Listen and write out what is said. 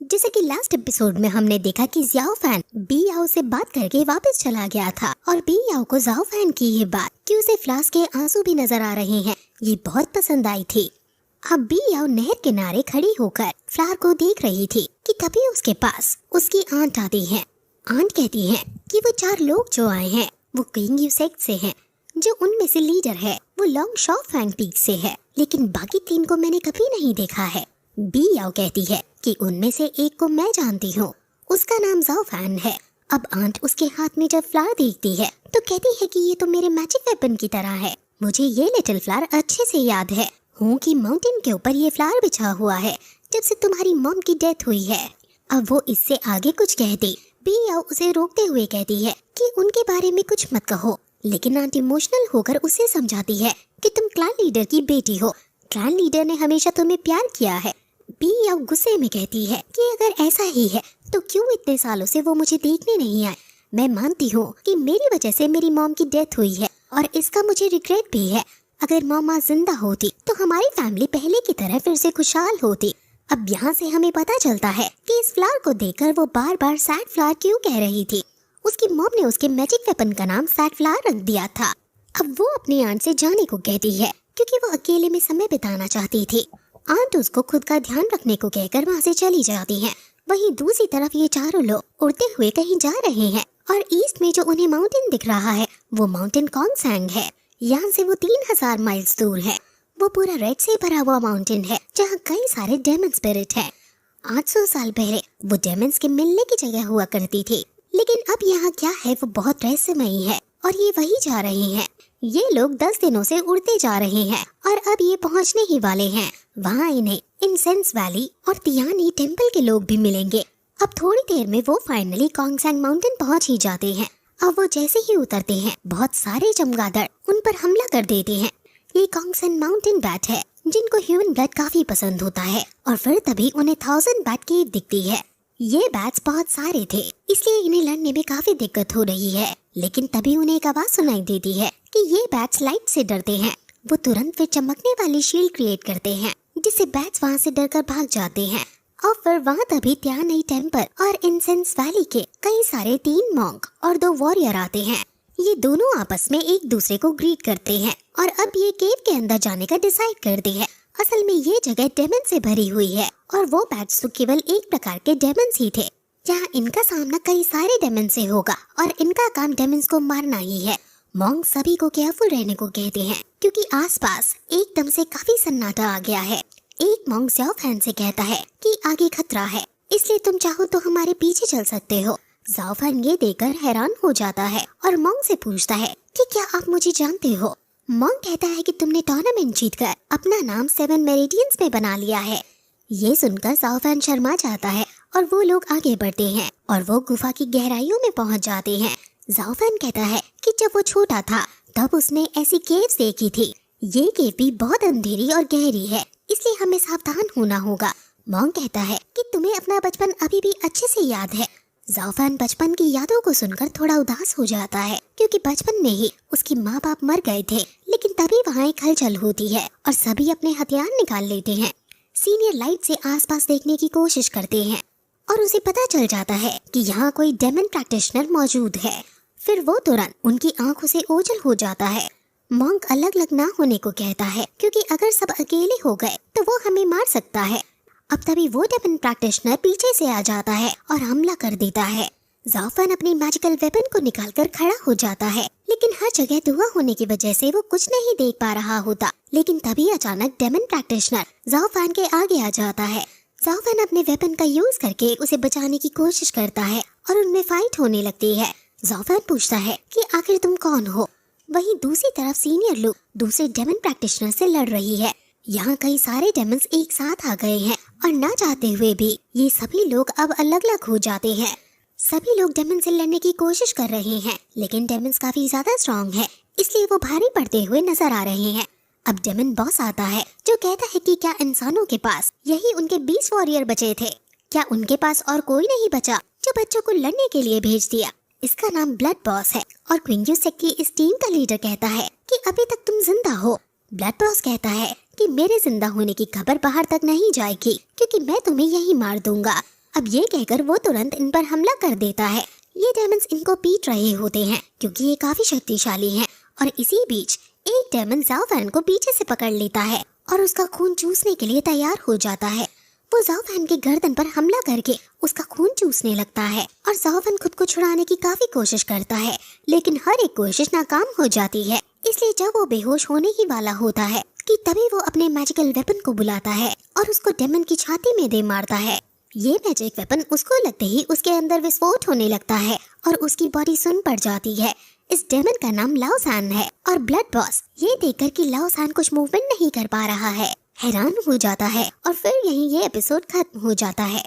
जैसे कि last episode में हमने देखा कि ज़ाओ फैन बी याओ से बात करके वापस चला गया था और बी याओ को ज़ाओ फैन की ये बात कि उसे फ्लास्क के आंसू भी नजर आ रहे हैं ये बहुत पसंद आई थी। अब बी याओ नहर किनारे खड़ी होकर फ्लावर को देख रही थी कि तभी उसके पास उसकी आंट आती है। आंट कहती है कि वो 4 लोग जो आए हैं वो क्वीन यू सेक्ट से हैं। जो उनमें से लीडर है वो लॉन्ग शॉ फैंग पीक से है, लेकिन बाकी 3 को मैंने कभी नहीं देखा है। बी याओ कहती है कि उनमें से एक को मैं जानती हूँ, उसका नाम ज़ाओ फैन है। अब आंट उसके हाथ में जब फ्लावर देखती है तो कहती है कि ये तो मेरे मैजिक वेपन की तरह है। मुझे ये लिटिल फ्लावर अच्छे से याद है कि माउंटेन के ऊपर ये फ्लावर बिछा हुआ है जब से तुम्हारी मॉम की डेथ हुई है। अब वो इससे आगे कुछ कहती, बी याओ उसे रोकते हुए कहती है कि उनके बारे में कुछ मत कहो, लेकिन आंट इमोशनल होकर उसे समझाती है कि तुम क्लैन लीडर की बेटी हो, क्लैन लीडर ने हमेशा तुम्हें प्यार किया है। बी याओ गुस्से में कहती है कि अगर ऐसा ही है तो क्यों इतने सालों से वो मुझे देखने नहीं आए। मैं मानती हूँ कि मेरी वजह से मेरी मॉम की डेथ हुई है और इसका मुझे रिग्रेट भी है। अगर मॉम जिंदा होती तो हमारी फैमिली पहले की तरह फिर से खुशहाल होती। अब यहाँ से हमें पता चलता है कि इस फ्लावर को देखकर वो बार बार सैड फ्लावर क्यों कह रही थी। उसकी मॉम ने उसके मैजिक वेपन का नाम सैड फ्लावर रख दिया था। अब वो अपनी आंट से जाने को कहती है क्योंकि वो अकेले में समय बिताना चाहती थी। आंट उसको खुद का ध्यान रखने को कहकर वहाँ से चली जाती हैं। वहीं दूसरी तरफ ये 4 लोग उड़ते हुए कहीं जा रहे हैं और ईस्ट में जो उन्हें माउंटेन दिख रहा है वो माउंटेन कॉन्गसैंग है। यहाँ से वो 3000 माइल्स दूर है। वो पूरा रेड से भरा हुआ माउंटेन है जहाँ कई सारे डेमन स्पिरिट है। 800 साल पहले वो डेमन्स के मिलने की जगह हुआ करती थी, लेकिन अब यहाँ क्या है वो बहुत रहस्यमयी है और ये वही जा रहे हैं। ये लोग 10 दिनों से उड़ते जा रहे हैं और अब ये पहुँचने ही वाले हैं। वहाँ इन्हें इंसेंस वैली और तियानी टेम्पल के लोग भी मिलेंगे। अब थोड़ी देर में वो फाइनली कॉन्गसैंग माउंटेन पहुँच ही जाते हैं। अब वो जैसे ही उतरते हैं बहुत सारे चमगादड़ उन पर हमला कर देते हैं। ये कॉन्गसैंग माउंटेन बैट है जिनको ह्यूमन ब्लड काफी पसंद होता है और फिर तभी उन्हें 1000 बैट केव दिखती है। ये बैट्स बहुत सारे थे इसलिए इन्हें लड़ने में काफी दिक्कत हो रही है, लेकिन तभी उन्हें एक आवाज सुनाई देती है कि ये बैट्स लाइट से डरते हैं। वो तुरंत फिर चमकने वाली शील्ड क्रिएट करते हैं जिससे बैट्स वहाँ से डरकर भाग जाते हैं। और फिर वहाँ तभी त्यानई टेम्पल और इंसेंस वैली के कई सारे 3 मॉन्क और 2 वॉरियर आते हैं। ये दोनों आपस में एक दूसरे को ग्रीट करते हैं और अब ये केव के अंदर जाने का डिसाइड करते हैं। असल में ये जगह डेमन से भरी हुई है और वो बैट्स तो केवल एक प्रकार के डेमन्स ही थे। यहाँ इनका सामना कई सारे डेमन से होगा और इनका काम डेमन्स को मारना ही है। मॉन्क सभी को केयरफुल रहने को कहते हैं क्योंकि आसपास एकदम से काफी सन्नाटा आ गया है। एक मॉन्क ज़ाओ फैन से कहता है कि आगे खतरा है, इसलिए तुम चाहो तो हमारे पीछे चल सकते हो। ज़ाओ फैन ये देखकर हैरान हो जाता है और मॉन्क से पूछता है कि क्या आप मुझे जानते हो। मॉन्क कहता है कि तुमने टूर्नामेंट जीतकर अपना नाम 7 मेरिडियंस में बना लिया है। ये सुनकर ज़ाओ फैन शर्मा जाता है और वो लोग आगे बढ़ते हैं और वो गुफा की गहराइयों में पहुंच जाते हैं। ज़ाओ फैन कहता है कि जब वो छोटा था तब उसने ऐसी केव्स देखी थी। ये केव भी बहुत अंधेरी और गहरी है, इसलिए हमें सावधान होना होगा। मॉन्क कहता है कि तुम्हें अपना बचपन अभी भी अच्छे से याद है। ज़ाओ फैन बचपन की यादों को सुनकर थोड़ा उदास हो जाता है क्योंकि बचपन में ही उसके माँ बाप मर गए थे, लेकिन तभी वहाँ एक हलचल होती है और सभी अपने हथियार निकाल लेते हैं। सीनियर लाइट से आसपास देखने की कोशिश करते हैं और उसे पता चल जाता है कि यहाँ कोई डेमन प्रैक्टिशनर मौजूद है। फिर वो तुरंत उनकी आंखों से ओझल हो जाता है। मॉन्क अलग अलग ना होने को कहता है क्योंकि अगर सब अकेले हो गए तो वो हमें मार सकता है। अब तभी वो डेमन प्रैक्टिशनर पीछे से आ जाता है और हमला कर देता है। ज़ाओ फैन अपनी मैजिकल वेपन को निकालकर खड़ा हो जाता है, लेकिन हर जगह धुआं होने की वजह से वो कुछ नहीं देख पा रहा होता। लेकिन तभी अचानक डेमन प्रैक्टिशनर ज़ाओ फैन के आगे आ जाता है। ज़ाओ फैन अपने वेपन का यूज करके उसे बचाने की कोशिश करता है और उनमें फाइट होने लगती है। ज़ाओ फैन पूछता है कि आखिर तुम कौन हो। वहीं दूसरी तरफ सीनियर लोग दूसरे डेमन प्रैक्टिशनर से लड़ रही है। यहाँ कई सारे डेमन्स एक साथ आ गए हैं और ना चाहते हुए भी ये सभी लोग अब अलग अलग हो जाते हैं। सभी लोग डेमन से लड़ने की कोशिश कर रहे हैं, लेकिन डेमन्स काफी ज्यादा स्ट्रॉन्ग है, इसलिए वो भारी पड़ते हुए नजर आ रहे हैं। अब डेमन बॉस आता है जो कहता है कि क्या इंसानों के पास यही उनके 20 वॉरियर बचे थे? क्या उनके पास और कोई नहीं बचा जो बच्चों को लड़ने के लिए भेज दिया? इसका नाम ब्लड बॉस है और क्वीन यू सेक्ट की इस टीम का लीडर कहता है कि अभी तक तुम जिंदा हो। ब्लड बॉस कहता है कि मेरे जिंदा होने की खबर बाहर तक नहीं जाएगी क्योंकि मैं तुम्हें यही मार दूंगा। अब ये कहकर वो तुरंत इन पर हमला कर देता है। ये डेमन्स इनको पीट रहे होते हैं क्योंकि ये काफी शक्तिशाली हैं। और इसी बीच एक डेमन ज़ाओ फैन को पीछे से पकड़ लेता है और उसका खून चूसने के लिए तैयार हो जाता है। वो ज़ाओ फैन के गर्दन पर हमला करके उसका खून चूसने लगता है और ज़ाओ फैन खुद को छुड़ाने की काफी कोशिश करता है, लेकिन हर एक कोशिश नाकाम हो जाती है। इसलिए जब वो बेहोश होने ही वाला होता है कि तभी वो अपने मैजिकल वेपन को बुलाता है और उसको डेमन की छाती में दे मारता है। ये मैजिक वेपन उसको लगते ही उसके अंदर विस्फोट होने लगता है और उसकी बॉडी सुन पड़ जाती है। इस डेमन का नाम लाओ सान है और ब्लड बॉस ये देखकर कि लाओ सान कुछ मूवमेंट नहीं कर पा रहा है हैरान हो जाता है और फिर यहीं ये एपिसोड खत्म हो जाता है।